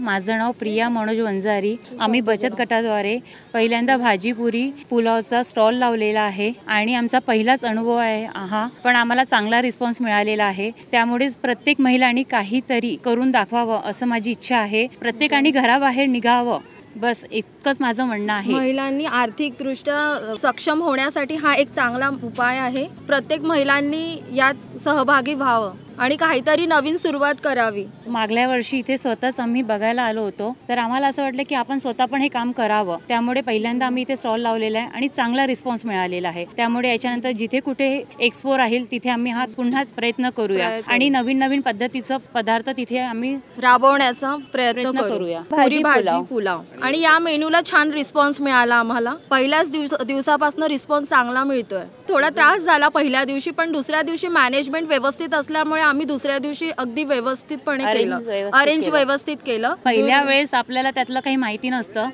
माझं नाव प्रिया मनोज वंजारी। आम्ही बचत गटाद्वारे पहिल्यांदा भाजी पुरी पुलावचा स्टॉल लावलेला आहे आणि आमचा पहिलाच अनुभव आहे हा, पण आम्हाला चांगला रिस्पॉन्स मिळालेला आहे। त्यामुळे प्रत्येक महिलांनी काहीतरी करून दाखवावं असं माझी इच्छा आहे। प्रत्येकाने घराबाहेर निघावं, बस इतकंच माझं म्हणणं आहे। महिलांनी आर्थिकदृष्ट्या सक्षम होण्यासाठी हा एक चांगला उपाय आहे। प्रत्येक महिलांनी यात सहभागी व्हावं आणि काहीतरी नवीन सुरुवात करावी। मागल्या वर्षी इथे स्वतःच आम्ही बघायला आलो होतो, तर आम्हाला असं वाटलं की आपण स्वतः पण हे काम करावं। त्यामुळे पहिल्यांदा आम्ही इथे स्टॉल लावलेला आहे आणि चांगला रिस्पॉन्स मिळालेला आहे। त्यामुळे याच्यानंतर जिथे कुठे एक्सपो राहील तिथे आम्ही हा पुन्हा प्रयत्न करूया आणि नवीन नवीन पद्धतीचं पदार्थ तिथे आम्ही राबवण्याचा प्रयत्न करूया। पुरी भाजी पुलाव आणि या मेनूला छान रिस्पॉन्स मिळाला आम्हाला। पहिल्याच दिवसापासून रिस्पॉन्स चांगला मिळतोय। थोडा त्रास झाला पहिल्या दिवशी, पण दुसऱ्या दिवशी मॅनेजमेंट व्यवस्थित असल्यामुळे आम्ही दुसऱ्या दिवशी अगदी व्यवस्थितपणे केलं, अरेंज व्यवस्थित केलं। पहिल्या वेळेस आपल्याला त्यातलं काही माहिती नसतं,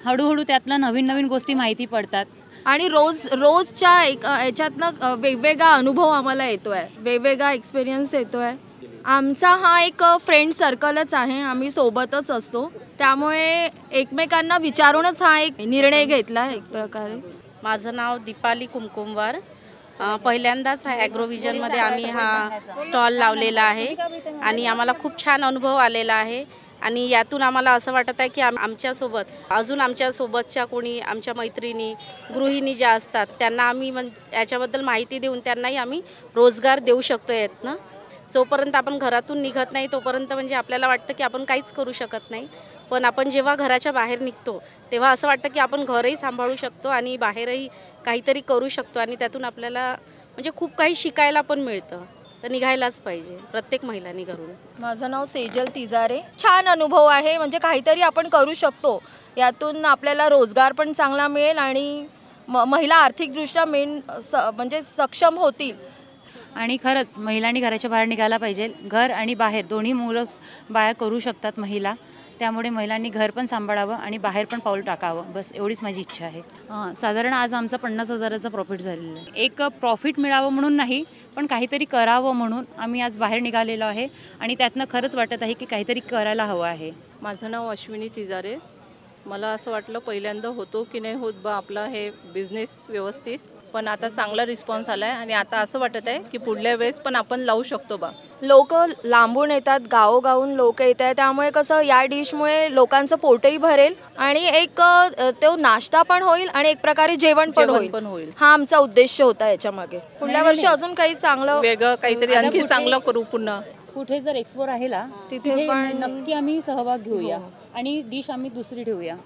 हळूहळू त्यातलं नवीन नवीन गोष्टी माहिती पडतात आणि रोजच्या याच्यातनं वेगवेगळा अनुभव आम्हाला येतोय, वेगवेगळा एक्सपिरियन्स येतोय। आमचा हा एक फ्रेंड सर्कलच आहे, आम्ही सोबतच असतो, त्यामुळे एकमेकांना विचारूनच हा एक निर्णय घेतला एक प्रकारे। माझं नाव दीपाली कुमकुमवार। पहिल्यांदाच ॲग्रोव्हिजनमध्ये आम्ही हा स्टॉल लावलेला आहे आणि आम्हाला खूप छान अनुभव आलेला आहे आणि यातून आम्हाला असं वाटत आहे की आमच्यासोबत अजून आमच्यासोबतच्या कोणी आमच्या मैत्रिणी गृहिणी ज्या असतात त्यांना आम्ही याच्याबद्दल माहिती देऊन त्यांनाही आम्ही रोजगार देऊ शकतो यातनं। जोपर्यंत आपण घरातून निघत नाही तोपर्यंत आपल्याला वाटतं की आपण काहीच करू शकत नाही, पण आपण जेव्हा घराच्या बाहेर निघतो तेव्हा असं वाटतं की आपण घरही सांभाळू शकतो आणि बाहेरही काहीतरी करू शकतो आणि त्यातून आपल्याला खूप काही शिकायला पण मिळतं। तर निघायलाच पाहिजे प्रत्येक महिलांनी घरून। माझं नाव सेजल तिजारे। छान अनुभव आहे, काहीतरी आपण करू शकतो, यातून आपल्याला रोजगार पण चांगला मिळेल आणि महिला आर्थिकदृष्ट्या सक्षम होतील। आणि खरंच महिलांनी घराच्या बाहेर निघायला पाहिजे। घर आणि बाहेर दोन्ही मुलं बाया करू शकतात महिला, त्यामुळे महिलांनी घर पण सांभाळावं आणि बाहेर पण पाऊल टाकावं, बस एवढीच माझी इच्छा आहे। साधारण आज आमचा 50,000चा प्रॉफिट झालेला आहे। एक प्रॉफिट मिळावं म्हणून नाही, पण काहीतरी करावं म्हणून आम्ही आज बाहेर निघालेलो आहे आणि त्यातनं खरंच वाटत आहे की काहीतरी करायला हवं आहे। माझं नाव अश्विनी तिजारे। मला असं वाटलं पहिल्यांदा होतो की नाही होत बा आपला हे बिझनेस व्यवस्थित, पण आता चांगला रिस्पॉन्स आला आहे आणि आता असं वाटत आहे की पुढल्या वेळेस पण आपण लावू शकतो बा। लोक लांबून येतात, गावोगावून लोक येत आहेत, त्यामुळे कसं या डिशमुळे लोकांचं पोटही भरेल आणि एक तो नाश्ता पण होईल आणि एक प्रकारे जेवण पण होईल। हा आमचा उद्देश होता याच्यामागे। पुढल्या वर्षी अजून काही चांगलं वेगळं काहीतरी आणखी चांगलं करू। पुन्हा कुठे जर एक्सपो राहिला तिथे पण नक्की आम्ही सहभाग घेऊया आणि डिश आम्ही दुसरी ठेवूया।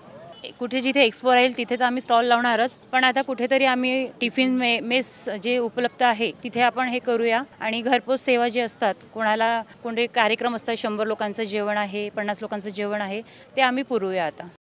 कुठे जिथे एक्सपो राहील तिथे तर आम्ही स्टॉल लावणारच, पण आता कुठेतरी आम्ही टिफिन मेस जे उपलब्ध आहे तिथे आपण हे करूया आणि घरपोच सेवा जे असतात, कोणाला कोणते कार्यक्रम असतात, 100 लोकांचं जेवण आहे, 50 लोकांचं जेवण आहे, ते आम्ही पुरवूया आता।